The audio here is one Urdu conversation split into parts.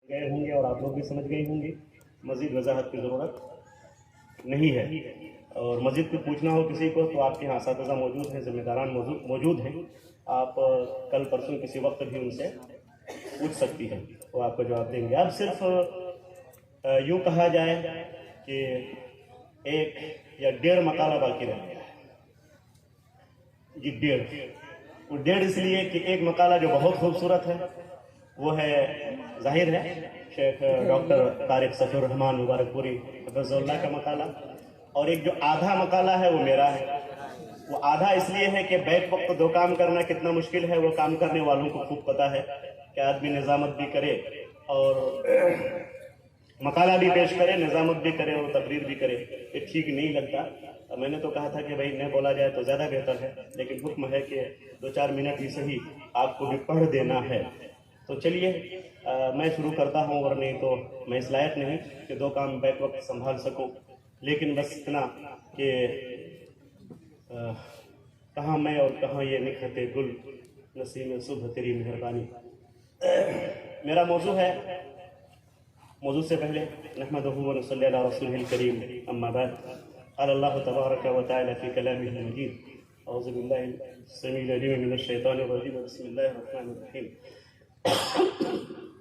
گئے ہوں گے اور آپ لوگ بھی سمجھ گئے ہوں گے، مزید وضاحت کی ضرورت نہیں ہے۔ اور مزید کچھ پوچھنا ہو کسی کو تو آپ کے یہاں اساتذہ موجود ہیں، ذمہ داران موجود ہیں، آپ کل پرسوں کسی وقت بھی ان سے پوچھ سکتی ہیں، وہ آپ کو جواب دیں گے۔ اب صرف یوں کہا جائے کہ ایک یا 1.5 مقالہ باقی رہ گیا ہے۔ جی 1.5 اس لیے کہ ایک مقالہ جو بہت خوبصورت ہے وہ ہے، ظاہر ہے، شیخ ڈاکٹر طارق صفی الرحمن مبارک پوری حفظ اللہ کا مقالہ، اور ایک جو آدھا مقالہ ہے وہ میرا ہے۔ وہ آدھا اس لیے ہے کہ بیک وقت دو کام کرنا کتنا مشکل ہے، وہ کام کرنے والوں کو خوب پتہ ہے کہ آدمی نظامت بھی کرے اور مقالہ بھی پیش کرے، نظامت بھی کرے اور تقریر بھی کرے، یہ ٹھیک نہیں لگتا۔ میں نے تو کہا تھا کہ بھائی نہ بولا جائے تو زیادہ بہتر ہے، لیکن حکم ہے کہ 2-4 منٹ ہی صحیح آپ کو بھی پڑھ دینا ہے۔ تو چلیے میں شروع کرتا ہوں، اور نہیں تو میں اس لائق نہیں کہ 2 کام بیک وقت سنبھال سکوں، لیکن بس اتنا کہ کہاں میں اور کہاں یہ نکھرتے گل، نسیم صبح تیری مہربانی۔ میرا موضوع ہے، موضوع سے پہلے نحمدہ و نصلی علی رسولہ الکریم، اما بعد، قال اللہ تبارک و تعالی فی کلامہ المجید، اعوذ باللہ السمیع العلیم من الشیطان الرجیم، بسم اللہ الرحمن الرحیم،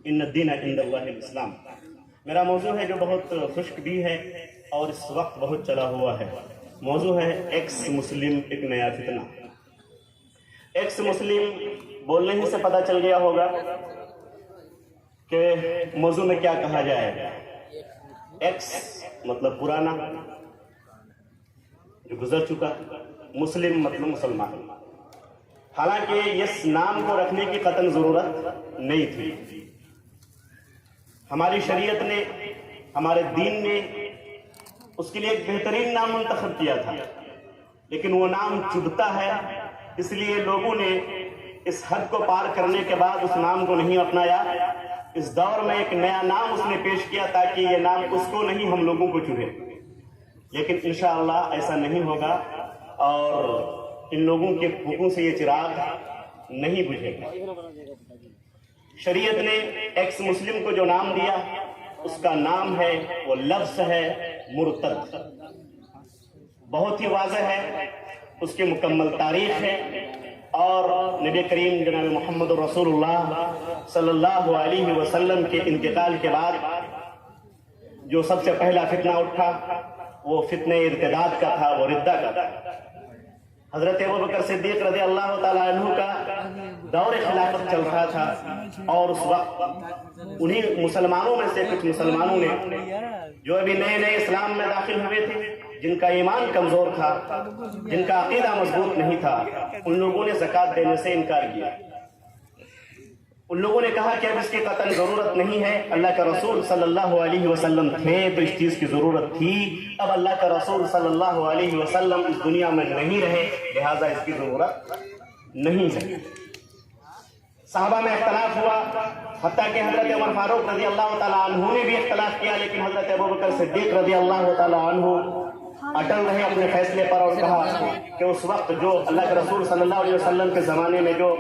ان الدین عند اللہ الاسلام۔ میرا موضوع ہے جو بہت خشک بھی ہے اور اس وقت بہت چلا ہوا ہے۔ موضوع ہے ایکس مسلم ایک نیا فتنہ۔ ایکس مسلم بولنے ہی سے پتہ چل گیا ہوگا کہ موضوع میں کیا کہا جائے۔ ایکس مطلب پرانا، جو گزر چکا، مسلم مطلب مسلمان۔ حالانکہ اس نام کو رکھنے کی قطعاً ضرورت نہیں تھی۔ ہماری شریعت نے، ہمارے دین نے اس کے لیے ایک بہترین نام منتخب کیا تھا، لیکن وہ نام چبھتا ہے، اس لیے لوگوں نے اس حد کو پار کرنے کے بعد اس نام کو نہیں اپنایا۔ اس دور میں ایک نیا نام اس نے پیش کیا تاکہ یہ نام اس کو نہیں ہم لوگوں کو چبھے، لیکن انشاءاللہ ایسا نہیں ہوگا اور ان لوگوں کے بھوکوں سے یہ چراغ نہیں بجھے گا۔ شریعت نے ایکس مسلم کو جو نام دیا، اس کا نام ہے، وہ لفظ ہے مرتد۔ بہت ہی واضح ہے، اس کی مکمل تاریخ ہے، اور نبی کریم جناب محمد رسول اللہ صلی اللہ علیہ وسلم کے انتقال کے بعد جو سب سے پہلا فتنہ اٹھا وہ فتنہ ارتداد کا تھا، وہ ردہ کا تھا۔ حضرت ابوبکر صدیق رضی اللہ تعالیٰ عنہ کا دور خلافت چل رہا تھا، اور اس وقت انہی مسلمانوں میں سے کچھ مسلمانوں نے جو ابھی نئے نئے اسلام میں داخل ہوئے تھے، جن کا ایمان کمزور تھا، جن کا عقیدہ مضبوط نہیں تھا، ان لوگوں نے زکوٰۃ دینے سے انکار کیا۔ ان لوگوں نے کہا کہ اب اس کی قطعاً ضرورت نہیں ہے، اللہ کا رسول صلی اللہ علیہ وسلم تھے تو اس چیز کی ضرورت تھی، اب اللہ کا رسول صلی اللہ علیہ وسلم اس دنیا میں نہیں رہے، لہٰذا اس کی ضرورت نہیں ہے۔ صحابہ میں اختلاف ہوا، حتیٰ کہ حضرت عمر فاروق رضی اللہ تعالیٰ عنہ نے بھی اختلاف کیا، لیکن حضرت ابوبکر صدیق رضی اللہ تعالیٰ عنہ اٹل رہے اپنے فیصلے پر، اور کہا کہ اس وقت جو اللہ کے رسول صلی اللہ علیہ وسلم کے زمانے میں جو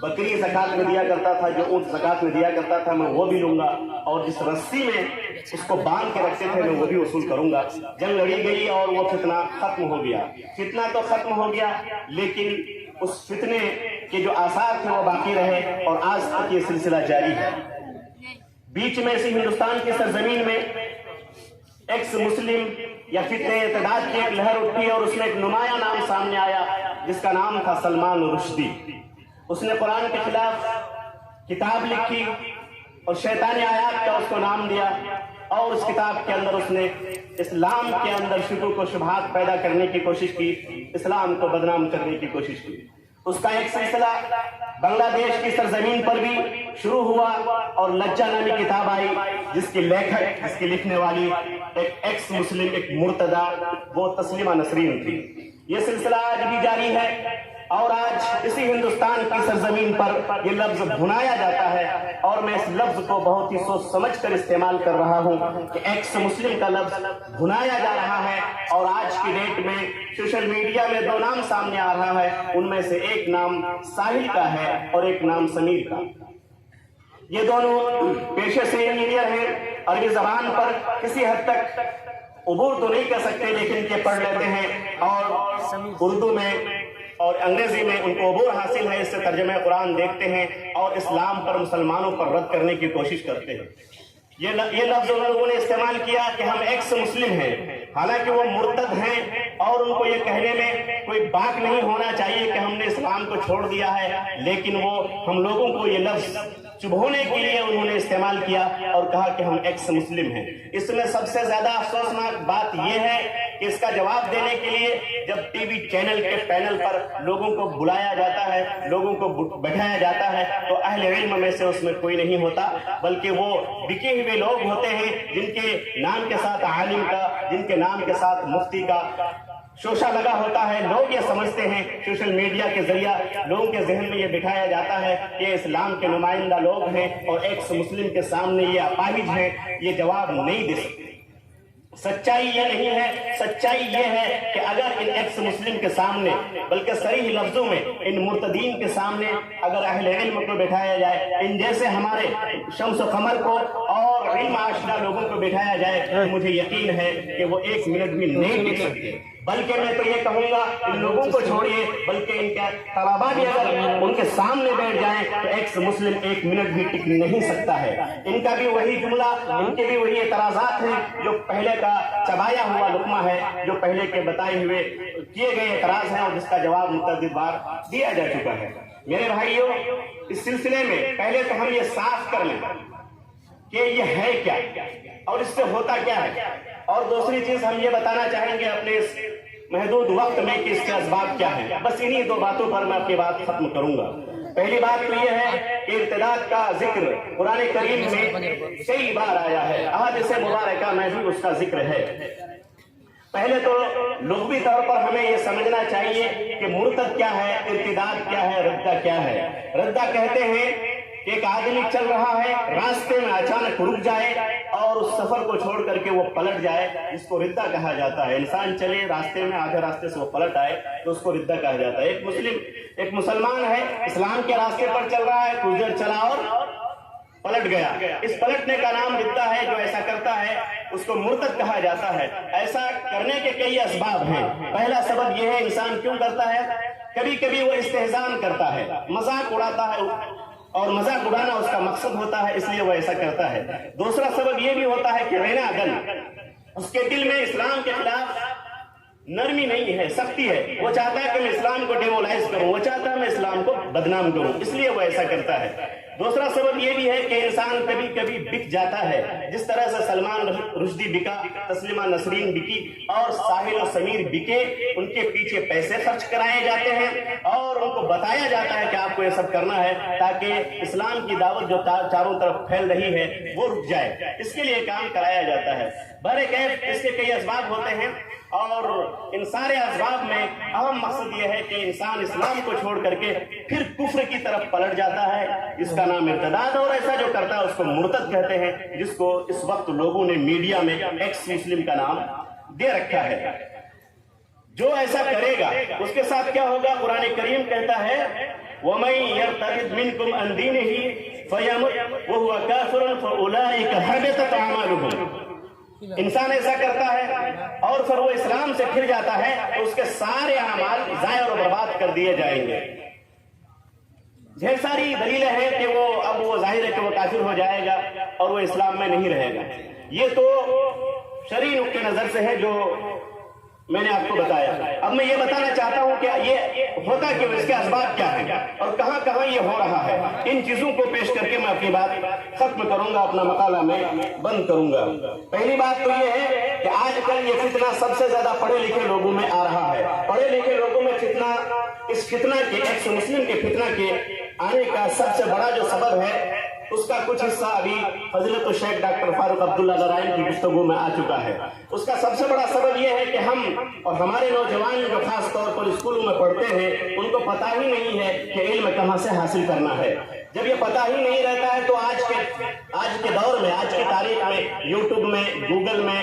بکری زکوٰۃ میں دیا کرتا تھا، جو اونٹ زکوٰۃ میں دیا کرتا تھا، میں وہ بھی لوں گا، اور جس رسی میں اس کو باندھ کے رکھتے تھے میں وہ بھی وصول کروں گا۔ جنگ لڑی گئی اور وہ فتنہ ختم ہو گیا۔ فتنہ تو ختم ہو گیا، لیکن اس فتنے کے جو آثار تھے وہ باقی رہے، اور آج تک یہ سلسلہ جاری ہے۔ بیچ میں اسی ہندوستان کی سرزمین میں ایکس مسلم یا فتنہ ارتداد کی ایک لہر اٹھی، اور اس میں ایک نمایاں نام سامنے آیا جس کا نام تھا سلمان رشدی۔ اس نے قرآن کے خلاف کتاب لکھی اور شیطانی آیات کا اس کو نام دیا، اور اس کتاب کے اندر اس نے اسلام کے اندر شکوک و شبہات پیدا کرنے کی کوشش کی، اسلام کو بدنام کرنے کی کوشش کی۔ اس کا ایک سلسلہ بنگلہ دیش کی سرزمین پر بھی شروع ہوا، اور لجہ نامی کتاب آئی جس کی لیکھک، جس کی لکھنے والی ایک ایکس مسلم، ایک مرتدہ، وہ تسلیمہ نسرین تھی۔ یہ سلسلہ آج بھی جاری ہے، اور آج اسی ہندوستان کی سرزمین پر یہ لفظ بھنایا جاتا ہے، اور میں اس لفظ کو بہت ہی سوچ سمجھ کر استعمال کر رہا ہوں کہ ایکس مسلم کا لفظ بھنایا جا رہا ہے، اور آج کی ڈیٹ میں سوشل میڈیا میں 2 نام سامنے آ رہا ہے، ان میں سے ایک نام ساحل کا ہے اور ایک نام سمیر کا۔ یہ دونوں پیشے سے انجینئر ہیں، عربی زبان پر کسی حد تک عبور تو نہیں کر سکتے لیکن کہ پڑھ لیتے ہیں، اور اردو میں اور انگریزی میں ان کو عبور حاصل ہے، اس سے ترجمہ قرآن دیکھتے ہیں اور اسلام پر مسلمانوں پر رد کرنے کی کوشش کرتے ہیں۔ یہ لفظ ان لوگوں نے استعمال کیا کہ ہم ایکس مسلم ہیں، حالانکہ وہ مرتد ہیں، اور ان کو یہ کہنے میں کوئی باک نہیں ہونا چاہیے کہ ہم نے اسلام کو چھوڑ دیا ہے، لیکن وہ ہم لوگوں کو یہ لفظ چبھونے کے لیے انہوں نے استعمال کیا اور کہا کہ ہم ایکس مسلم ہیں۔ اس میں سب سے زیادہ افسوسناک بات یہ ہے کہ اس کا جواب دینے کے لیے جب ٹی وی چینل کے پینل پر لوگوں کو بلایا جاتا ہے، لوگوں کو بٹھایا جاتا ہے، تو اہل علم میں سے اس میں کوئی نہیں ہوتا، بلکہ وہ بکے ہوئے لوگ ہوتے ہیں جن کے نام کے ساتھ عالم کا، جن کے نام کے ساتھ مفتی کا شوشہ لگا ہوتا ہے۔ لوگ یہ سمجھتے ہیں، سوشل میڈیا کے ذریعہ لوگوں کے ذہن میں یہ بٹھایا جاتا ہے کہ اسلام کے نمائندہ لوگ ہیں اور ایکس مسلم کے سامنے یہ اپاہج ہیں، یہ جواب نہیں دے سکتے۔ سچائی یہ نہیں ہے، سچائی یہ ہے کہ اگر ان ایکس مسلم کے سامنے، بلکہ صریح لفظوں میں ان مرتدین کے سامنے اگر اہل علم کو بٹھایا جائے، ان جیسے ہمارے شمس و قمر کو اور علم آشنا لوگوں کو بٹھایا جائے، تو مجھے یقین ہے کہ وہ ایک منٹ بھی نہیں ٹک سکتے۔ بلکہ میں تو یہ کہوں گا ان لوگوں کو چھوڑیے، بلکہ ان کے طلباء بھی اگر ان کے سامنے بیٹھ جائیں تو ایکس مسلم ایک منٹ بھی ٹک نہیں سکتا ہے۔ ان کا بھی وہی جملہ، ان کے بھی وہی اعتراضات ہیں جو پہلے کا چبایا ہوا لقمہ ہے، جو پہلے کے بتائے ہوئے کیے گئے اعتراض ہیں اور جس کا جواب متعدد بار دیا جا چکا ہے۔ میرے بھائیوں، اس سلسلے میں پہلے تو ہم یہ صاف کر لیں کہ یہ ہے کیا اور اس سے ہوتا کیا ہے، اور دوسری چیز ہم یہ بتانا چاہیں گے اپنے اس محدود وقت میں کہ اس کے اسباب کیا ہیں۔ بس انہی دو باتوں پر میں اپنی بات ختم کروں گا۔ پہلی بات تو یہ ہے کہ ارتداد کا ذکر قرآن کریم میں کئی بار آیا ہے، احادیث مبارکہ میں بھی اس کا ذکر ہے۔ پہلے تو لغوی طور پر ہمیں یہ سمجھنا چاہیے کہ مرتد کیا ہے، ارتداد کیا ہے، ردہ کیا ہے۔ ردہ کہتے ہیں کہ ایک آدمی چل رہا ہے، راستے میں اچانک رک جائے اور اس سفر کو چھوڑ کر کے وہ پلٹ جائے، جس کو ردہ کہا جاتا ہے۔ انسان چلے راستے میں، آدھے راستے سے وہ پلٹ آئے تو اس کو ردہ کہا جاتا ہے۔ ایک مسلمان ہے، اسلام کے راستے پر چل رہا ہے، کچھ دیر چلا اور پلٹ گیا، اس پلٹنے کا نام ردہ ہے۔ جو ایسا کرتا ہے اس کو مرتد کہا جاتا ہے۔ ایسا کرنے کے کئی اسباب ہیں۔ پہلا سبب یہ ہے انسان کیوں کرتا ہے، کبھی کبھی وہ استہزان کرتا ہے، مذاق اڑاتا ہے، اور مذاق اڑانا اس کا مقصد ہوتا ہے، اس لیے وہ ایسا کرتا ہے۔ دوسرا سبب یہ بھی ہوتا ہے کہ رینا دل، اس کے دل میں اسلام کے خلاف نرمی نہیں ہے، سختی ہے، وہ چاہتا ہے کہ میں اسلام کو ڈیمولائز کروں، وہ چاہتا ہے میں اسلام کو بدنام کروں، اس لیے وہ ایسا کرتا ہے۔ دوسرا سبب یہ بھی ہے کہ انسان کبھی کبھی بک جاتا ہے، جس طرح سے سلمان رشدی بکا، تسلیمہ نسرین بکی اور ساحل و سمیر بکے، ان کے پیچھے پیسے خرچ کرائے جاتے ہیں اور ان کو بتایا جاتا ہے کہ آپ کو یہ سب کرنا ہے تاکہ اسلام کی دعوت جو چاروں طرف پھیل رہی ہے وہ رک جائے، اس کے لیے کام کرایا جاتا ہے۔ بہرکیف اس کے کئی اسباب ہوتے ہیں، اور ان سارے اسباب میں اہم مقصد یہ ہے کہ انسان اسلام کو چھوڑ کر کے پھر کفر کی طرف پلٹ جاتا ہے، جس کا نام ارتداد، اور ایسا جو کرتا ہے اس کو مرتد کہتے ہیں، جس کو اس وقت لوگوں نے میڈیا میں ایکس مسلم کا نام دے رکھا ہے۔ جو ایسا کرے گا اس کے ساتھ کیا ہوگا؟ قرآن کریم کہتا ہے وَمَن يَرْتَدِدْ مِنْكُمْ عَنْ دِينِهِ فَيَمُتْ وَهُوَ كَافِرٌ فَأُولَٰئِكَ حَبِطَتْ أَعْمَالُهُمْ۔ انسان ایسا کرتا ہے اور پھر وہ اسلام سے پھر جاتا ہے تو اس کے سارے اعمال ضائع اور برباد کر دیے جائیں گے۔ ڈھیر ساری دلیلیں ہیں کہ وہ ظاہر ہے کہ وہ کافر ہو جائے گا اور وہ اسلام میں نہیں رہے گا۔ یہ تو شرعی نقطہ نظر سے ہے جو میں نے آپ کو بتایا۔ اب میں یہ بتانا چاہتا ہوں کہ یہ ہوتا کہ اس کے اسباب کیا ہیں اور کہاں کہاں یہ ہو رہا ہے۔ ان چیزوں کو پیش کر کے میں اپنی بات ختم کروں گا، اپنا مقالہ میں بند کروں گا۔ پہلی بات تو یہ ہے کہ آج کل یہ فتنہ سب سے زیادہ پڑھے لکھے لوگوں میں آ رہا ہے۔ پڑھے لکھے لوگوں میں اس فتنہ کے، ایکس مسلم کے فتنہ کے آنے کا سب سے بڑا جو سبب ہے، اس کا کچھ حصہ ابھی فضیلت الشیخ ڈاکٹر فاروق عبداللہ نرائن کی گفتگو میں آ چکا ہے۔ اس کا سب سے بڑا سبب یہ ہے کہ ہم اور ہمارے نوجوان جو خاص طور پر اسکولوں میں پڑھتے ہیں ان کو پتہ ہی نہیں ہے کہ علم کہاں سے حاصل کرنا ہے۔ جب یہ پتہ ہی نہیں رہتا ہے تو آج کے دور میں، آج کی تاریخ میں، یوٹیوب میں، گوگل میں